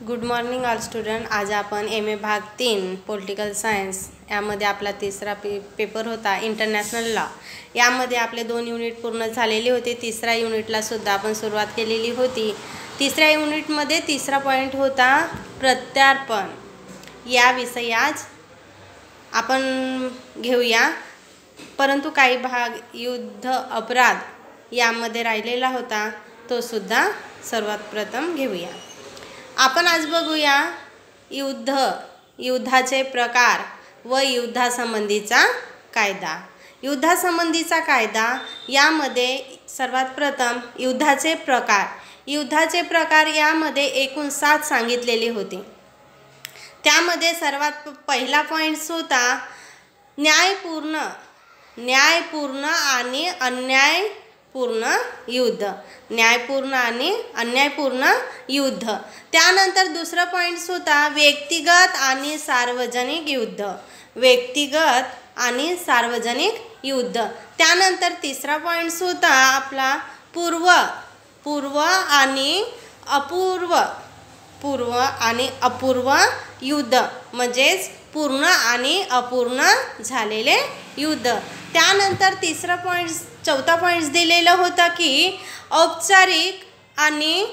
Good morning all student. आज आपण MA भाग 3 पॉलिटिकल सायन्स यामध्ये आपला तिसरा पेपर होता इंटरनॅशनल लॉ. यामध्ये आपले 2 युनिट पूर्ण झालेले होते. तिसऱ्या युनिटला सुद्धा आपण सुरुवात केलेली होती. तिसऱ्या युनिटमध्ये तिसरा पॉईंट होता प्रत्यार्पण. या विषयी आज आपण घेऊया, परंतु काही भाग युद्ध अपराध यामध्ये राहिलेला होता, तो सुद्धा सर्वात प्रथम घेऊया. आपण आज बघूया युद्धाचे प्रकार व युद्धासंबंधीचा कायदा. युद्धासंबंधीचा कायदा यामध्ये सर्वात प्रथम युद्धाचे प्रकार यामध्ये एकूण 7 सांगितलेले होते. त्यामध्ये सर्वात पहिला पॉईंट्स होता न्यायपूर्ण आणि अन्यायपूर्ण युद्ध. न्यायपूर्ण आणि अन्यायपूर्ण युद्ध. त्यानंतर दुसरा पॉईंट्स होता व्यक्तिगत आणि सार्वजनिक युद्ध. त्यानंतर तिसरा पॉईंट्स होता आपला पूर्व आणि अपूर्व युद्ध, म्हणजेच पूर्ण आणि अपूर्ण झालेले युद्ध. त्यानंतर चौथा पॉईंट्स दिलेलं होतं की औपचारिक आणि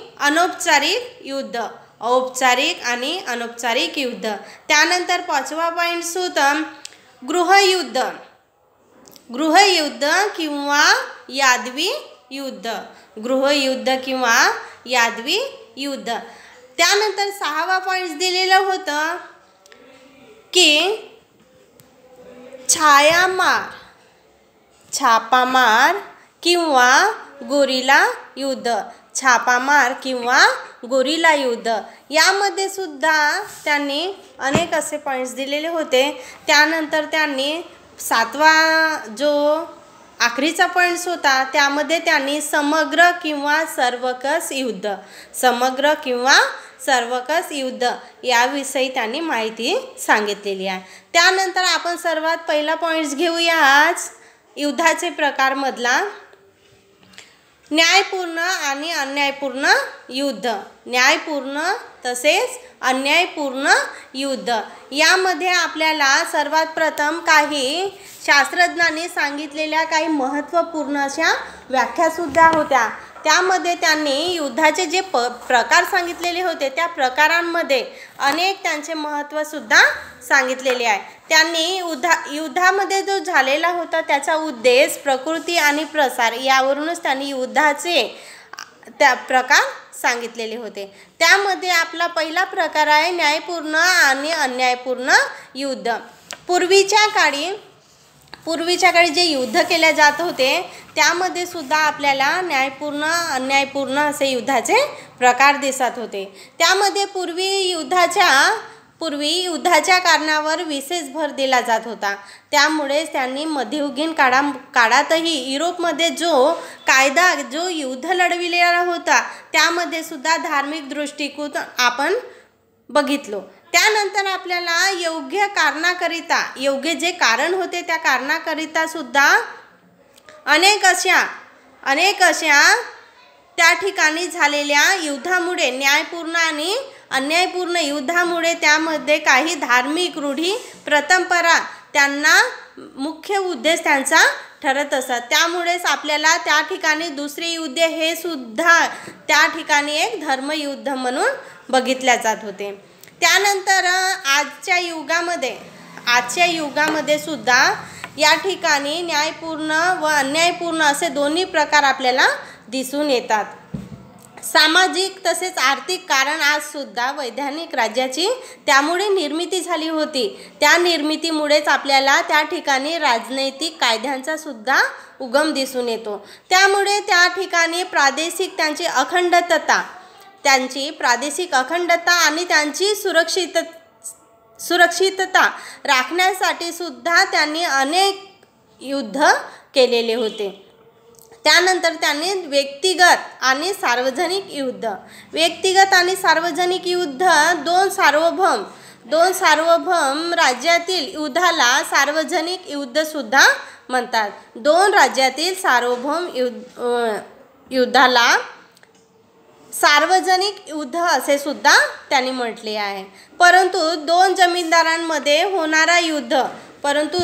अनौपचारिक युद्ध. त्यानंतर 5वा पॉईंट्स होता गृहयुद्ध किंवा यादवी युद्ध. त्यानंतर 6वा पॉईंट्स दिलेलं होतं की छापामार किंवा गोरिला युद्ध. यामध्ये सुद्धा त्यांनी अनेक असे पॉईंट्स दिलेले होते. त्यानंतर त्यांनी 7वा जो आखरीचा पॉईंट्स होता त्यामध्ये त्यांनी समग्र किंवा सर्वकष युद्ध याविषयी त्यांनी माहिती सांगितलेली आहे. त्यानंतर आपण सर्वात पहिला पॉईंट्स घेऊया आज युद्धाचे प्रकारमधला न्यायपूर्ण आणि अन्यायपूर्ण युद्ध. न्यायपूर्ण तसेच अन्यायपूर्ण युद्ध यामध्ये आपल्याला सर्वात प्रथम काही शास्त्रज्ञांनी सांगितलेल्या काही महत्त्वपूर्ण अशा व्याख्यासुद्धा होत्या. त्यामध्ये त्यांनी युद्धाचे जे प्रकार सांगितलेले होते त्या प्रकारांमध्ये अनेक त्यांचे महत्त्वसुद्धा सांगितलेले आहे. त्यांनी युद्धामध्ये जो झालेला होता त्याचा उद्देश, प्रकृती आणि प्रसार यावरूनच त्यांनी युद्धाचे त्या प्रकार सांगितलेले होते. त्यामध्ये आपला पहिला प्रकार आहे न्यायपूर्ण आणि अन्यायपूर्ण युद्ध. पूर्वीच्या काळी जे युद्ध केले जात होते त्यामध्ये सुद्धा आपल्याला न्यायपूर्ण अन्यायपूर्ण असे युद्धाचे प्रकार दिसत होते. त्यामध्ये पूर्वी युद्धाच्या कारणावर विशेष भर दिला जात होता. त्यामुळेच त्यांनी मध्ययुगीन काळातही युरोपमध्ये जो युद्ध लढविलेला होता त्यामध्ये सुद्धा धार्मिक दृष्टिकोन आपण बघितलो. त्यानंतर आपल्याला योग्य जे कारण होते त्या कारणाकरिता सुद्धा अनेक अशा त्या ठिकाणी झालेल्या युद्धामुळे, न्यायपूर्ण आणि अन्यायपूर्ण युद्धामुळे त्यामध्ये काही धार्मिक रूढी परंपरा त्यांना मुख्य उद्देश त्यांचा ठरत असत. त्यामुळेच आपल्याला त्या ठिकाणी दुसरे युद्ध हे सुद्धा त्या ठिकाणी एक धर्मयुद्ध म्हणून बघितल्या जात होते. त्यानंतर आजच्या युगामध्ये सुद्धा या ठिकाणी न्यायपूर्ण व अन्यायपूर्ण असे दोन्ही प्रकार आपल्याला दिसून येतात. सामाजिक तसेच आर्थिक कारण आज सुद्धा वैधानिक राज्याची त्यामुळे निर्मिती झाली होती. त्या निर्मितीमुळेच आपल्याला त्या ठिकाणी राजनैतिक कायद्यांचा सुद्धा उगम दिसून येतो. त्यामुळे त्या ठिकाणी प्रादेशिक अखंडता आणि त्यांची सुरक्षितता राखण्यासाठी सुद्धा त्यांनी अनेक युद्ध केलेले होते. त्यानंतर त्यांनी व्यक्तिगत आणि सार्वजनिक युद्ध दोन सार्वभौम राज्यातील युद्धाला सार्वजनिक युद्ध सुद्धा म्हणतात. 2 राज्यातील सार्वभौम युद्धाला सार्वजनिक युद्ध असे सुद्धा त्यांनी म्हटले आहे. परंतु दोन जमीनदारांमध्ये होणारा युद्ध, परंतु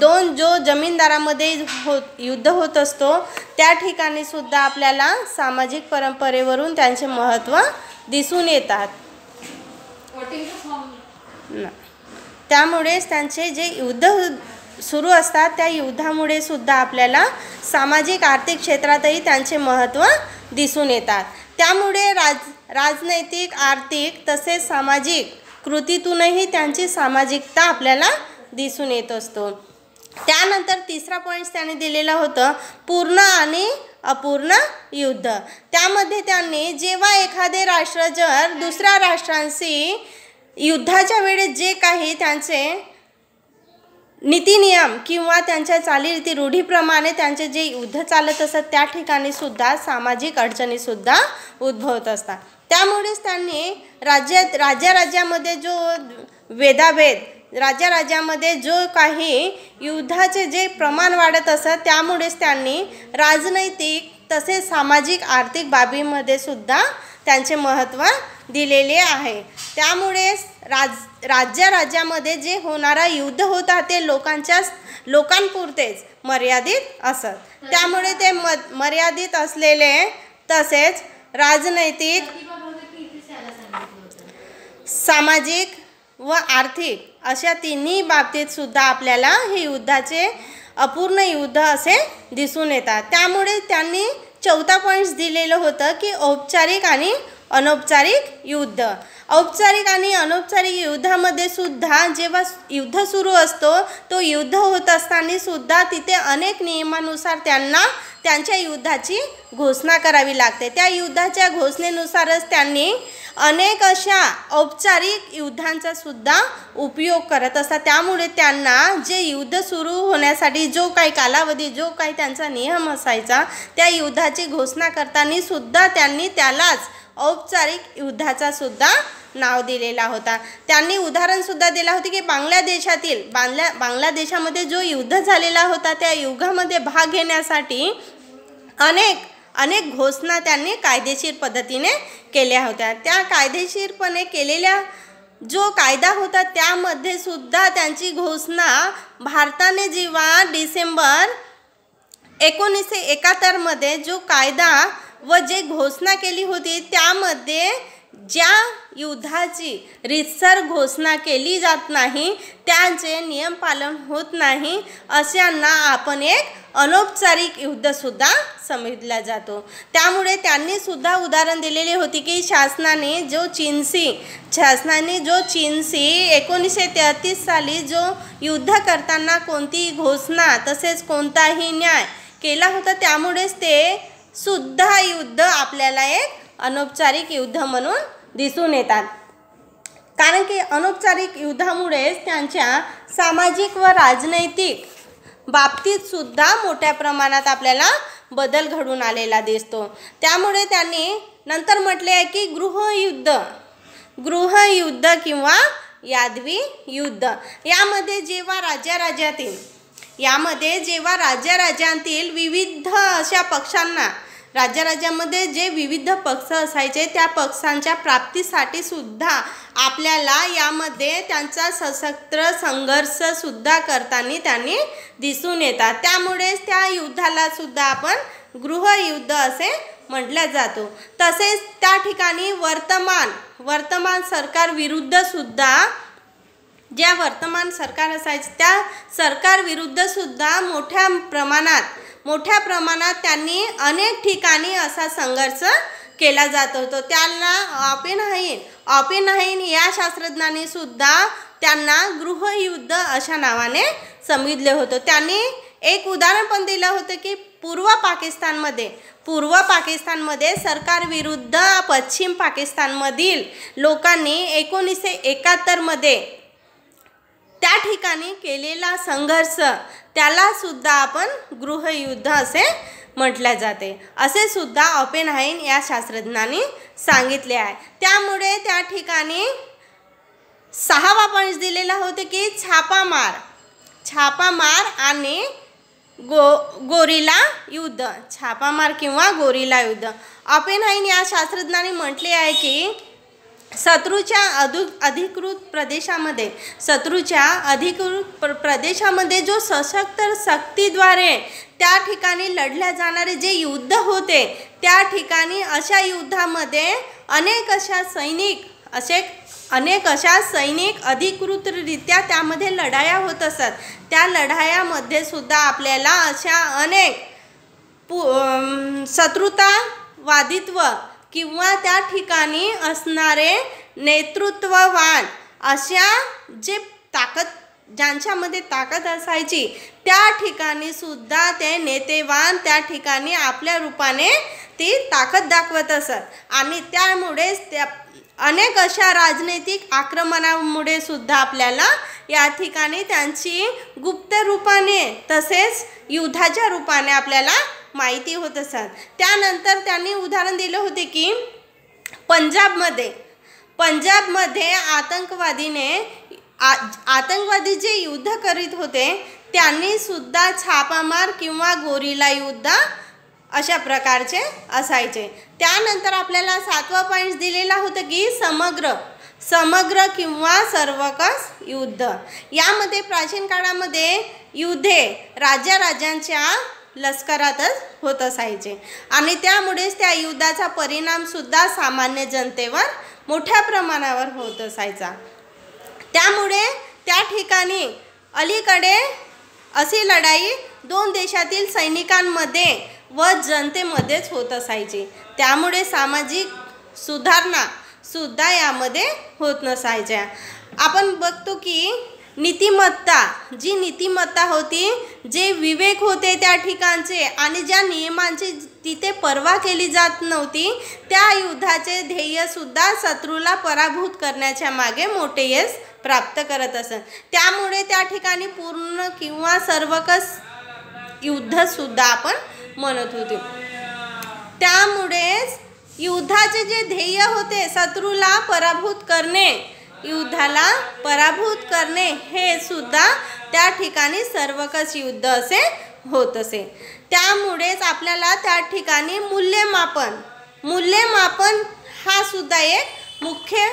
दोन जो जमीनदारांमध्ये युद्ध होत असतो त्या ठिकाणी सुद्धा आपल्याला सामाजिक परंपरेवरून त्यांचे महत्त्व दिसून येतात. त्यामुळेच त्यांचे जे युद्ध सुरू असतात त्या युद्धामुळे सुद्धा आपल्याला सामाजिक आर्थिक क्षेत्रातही त्यांचे महत्त्व दिसून येतात. त्यामुळे राजनैतिक आर्थिक तसेच सामाजिक कृतीतूनही त्यांची सामाजिकता आपल्याला दिसून येत असतो. त्यानंतर तिसरा पॉईंट त्यांनी दिलेला होतं पूर्ण आणि अपूर्ण युद्ध. त्यामध्ये त्यांनी जेव्हा एखादे राष्ट्र जर दुसऱ्या राष्ट्रांशी युद्धाच्या वेळेस जे काही त्यांचे नीतिनियम किंवा त्यांच्या चालीरीती रूढीप्रमाणे त्यांचे जे युद्ध चालत असतात त्या ठिकाणी सुद्धा सामाजिक अडचणीसुद्धा उद्भवत असतात. त्यामुळेच त्यांनी राज्यामध्ये जो भेदाभेद, राज्यामध्ये जो काही युद्धाचे जे प्रमाण वाढत असत त्यामुळेच त्यांनी राजनैतिक तसेच सामाजिक आर्थिक बाबीमध्ये सुद्धा त्यांचे महत्त्व दिलेले आहे. त्यामुळेच राज्यामध्ये जे होणारा युद्ध होता ते लोकांपुरतेच मर्यादित असत. त्यामुळे ते मर्यादित असलेले तसेच राजनैतिक, सामाजिक व आर्थिक अशा तिन्ही बाबतीत सुद्धा आपल्याला हे युद्धाचे अपूर्ण युद्ध असे दिसून येतात. त्यामुळे त्यांनी चौथा पॉईंट्स दिलेलं होतं की औपचारिक आणि अनौपचारिक युद्ध. औपचारिक आणि अनौपचारिक युद्धामध्ये सुद्धा जेव्हा युद्ध सुरू असतो तो युद्ध होत असताना सुद्धा तिथे अनेक नियमानुसार त्यांना त्यांच्या युद्धाची घोषणा करावी लागते. त्या युद्धाच्या घोषणेनुसारच त्यांनी अनेक अशा औपचारिक युद्धांचा सुद्धा उपयोग करत असतात. त्यामुळे त्यांना जे युद्ध सुरू होण्यासाठी जो काही कालावधी, जो काही त्यांचा नियम असायचा त्या युद्धाची घोषणा करताना सुद्धा त्यांनी त्यालाच औपचारिक युद्धाचा सुद्धा नाव दिलेला होता. त्यांनी उदाहरणसुद्धा दिला होते की बांगलादेशामध्ये जो युद्ध झालेला होता त्या युद्धामध्ये भाग घेण्यासाठी अनेक घोषणा त्यांनी कायदेशीर पद्धतीने केल्या होत्या. त्या कायदेशीरपणे केलेल्या जो कायदा होता त्यामध्ये सुद्धा त्यांची घोषणा भारताने जेव्हा डिसेंबर 1971 मध्ये जो कायदा व जे घोषणा केली होती त्यामध्ये ज्या युद्धाची रीतसर घोषणा केली जात नाही, त्यांचे नियम पालन होत नाही अशांना आपण एक अनौपचारिक युद्धसुद्धा समजला जातो. त्यामुळे त्यांनी सुद्धा उदाहरण दिलेले होते की शासनाने जो चीनशी 1933 साली जो युद्ध करताना कोणती घोषणा तसेच कोणताही न्याय केला होता त्यामुळेच ते सुद्धा युद्ध आपल्याला एक अनौपचारिक युद्ध म्हणून दिसून येतात. कारण की अनौपचारिक युद्धामुळेच त्यांच्या सामाजिक व राजनैतिक बाबतीत सुद्धा मोठ्या प्रमाणात आपल्याला बदल घडून आलेला दिसतो. त्यामुळे त्यांनी नंतर म्हटले आहे की गृहयुद्ध किंवा यादवी युद्ध यामध्ये जेव्हा राज्यातील विविध अशा पक्षांना, राज्यामध्ये जे विविध पक्ष असायचे त्या पक्षांच्या प्राप्तीसाठी सुद्धा आपल्याला यामध्ये त्यांचा सशस्त्र संघर्ष सुद्धा करताना त्यांनी दिसून येतात. त्यामुळेच त्या युद्धाला सुद्धा आपण गृहयुद्ध असे म्हटलं जातो. तसेच त्या ठिकाणी वर्तमान सरकार विरुद्ध सुद्धा ज्या वर्तमान सरकार असायचे त्या सरकार विरुद्ध सुद्धा मोठ्या प्रमाणात त्यांनी अनेक ठिकाणी असा संघर्ष केला जात होतो. त्यांना ऑपेनहाइमर या शास्त्रज्ञांनी सुद्धा त्यांना गृहयुद्ध अशा नावाने संबोधले होते. त्यांनी एक उदाहरण पण दिलं होतं की पूर्व पाकिस्तानमध्ये सरकार विरुद्ध पश्चिम पाकिस्तानमधील लोकांनी 1971 मध्ये त्या ठिकाणी केलेला संघर्ष त्याला सुद्धा आपण गृहयुद्ध असे म्हटले जाते, असे सुद्धा ऑपेनहाइमर या शास्त्रज्ञांनी सांगितले आहे. त्यामुळे त्या ठिकाणी 6वा पॉईंट दिलेला होते की छापामार आणि गोरिला युद्ध, छापामार किंवा गोरिला युद्ध. ओपेनहाइमर या शास्त्रज्ञांनी म्हटले आहे की शत्रूच्या अधिकृत प्रदेशामध्ये जो सशक्त शक्तीद्वारे त्या ठिकाणी लढल्या जाणारे जे युद्ध होते, त्या ठिकाणी अशा युद्धामध्ये अनेक अशा सैनिक अधिकृतरित्या त्यामध्ये लढाया होत असतात. त्या लढायामध्ये सुद्धा आपल्याला अशा अनेक शत्रुतावादित्व किंवा त्या ठिकाणी असणारे नेतृत्ववान अशा ज्यांच्यामध्ये ताकद असायची, त्या ठिकाणी सुद्धा ते नेतेवान त्या ठिकाणी आपल्या रूपाने ती ताकद दाखवत असत. आणि त्यामुळेच त्या अनेक अशा राजनैतिक आक्रमणामुळे सुद्धा आपल्याला या ठिकाणी त्यांची गुप्त रूपाने तसेच युद्धाच्या रूपाने आपल्याला माहिती होत असतात. त्यानंतर त्यांनी उदाहरण दिले होते की पंजाबमध्ये आतंकवादी जे युद्ध करीत होते, त्यांनी सुद्धा छापामार किंवा गोरिला युद्ध अशा प्रकारचे असायचे. त्यानंतर आपल्याला 7वा पॉईंट दिलेला होता की समग्र किंवा सर्वकष युद्ध. यामध्ये प्राचीन काळामध्ये युद्धे राज्यांच्या लष्करातच होत असायचे आणि त्यामुळेच त्या युद्धाचा परिणाम सुद्धा सामान्य जनतेवर मोठ्या प्रमाणावर होत असायचा. त्यामुळे त्या ठिकाणी अलीकडे अशी लढाई 2 देशातील सैनिकांमध्ये व जनतेमध्येच होत असायची. त्यामुळे सामाजिक सुधारणा सुद्धा यामध्ये होत नसायच्या. आपण बघतो की नीतिमत्ता होती, जे विवेक होते त्या ठिकाणचे आणि ज्या नियमांची तिथे पर्वा केली जात नव्हती, त्या युद्धाचे ध्येय सुद्धा शत्रूला पराभूत करण्याच्या मागे मोठे यश प्राप्त करत असत. त्यामुळे त्या ठिकाणी पूर्ण किंवा सर्वकष युद्ध सुद्धा आपण म्हणत होतो. त्यामुळेच युद्धाचे जे ध्येय होते शत्रूला पराभूत करणे, युद्धाला पराभूत करणे, हे सुद्धा त्या ठिकाणी सर्वकष युद्ध असे होत असे. त्यामुळेच आपल्याला त्या ठिकाणी मूल्यमापन हा सुद्धा एक मुख्य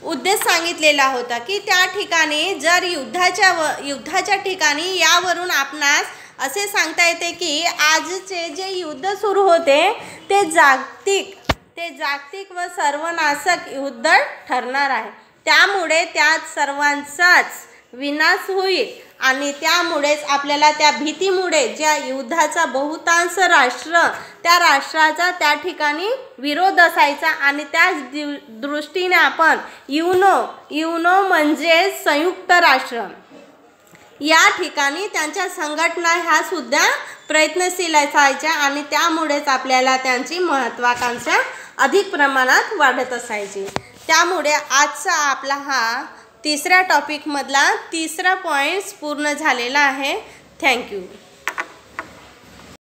उद्देश सांगितलेला होता की त्या ठिकाणी जर युद्धाच्या ठिकाणी यावरून आपणास असे सांगता येते की आजचे जे युद्ध सुरू होते ते जागतिक व सर्वनाशक युद्ध ठरणार आहे. त्यामुळे त्यात सर्वांचाच विनाश होईल आणि त्यामुळेच आपल्याला त्या भीतीमुळे ज्या युद्धाचा बहुतांश त्या राष्ट्राचा त्या ठिकाणी विरोध असायचा आणि त्याच दृष्टीने आपण युनो म्हणजे संयुक्त राष्ट्र या ठिकाणी त्यांच्या संघटना ह्या सुद्धा प्रयत्नशील असायच्या आणि त्यामुळेच आपल्याला त्यांची महत्त्वाकांक्षा अधिक प्रमाणात वाढत असायची. त्यामुळे आजचा आपला हा 3ऱ्या टॉपिकमधला 3रा पॉईंट्स पूर्ण झालेला आहे. थँक्यू.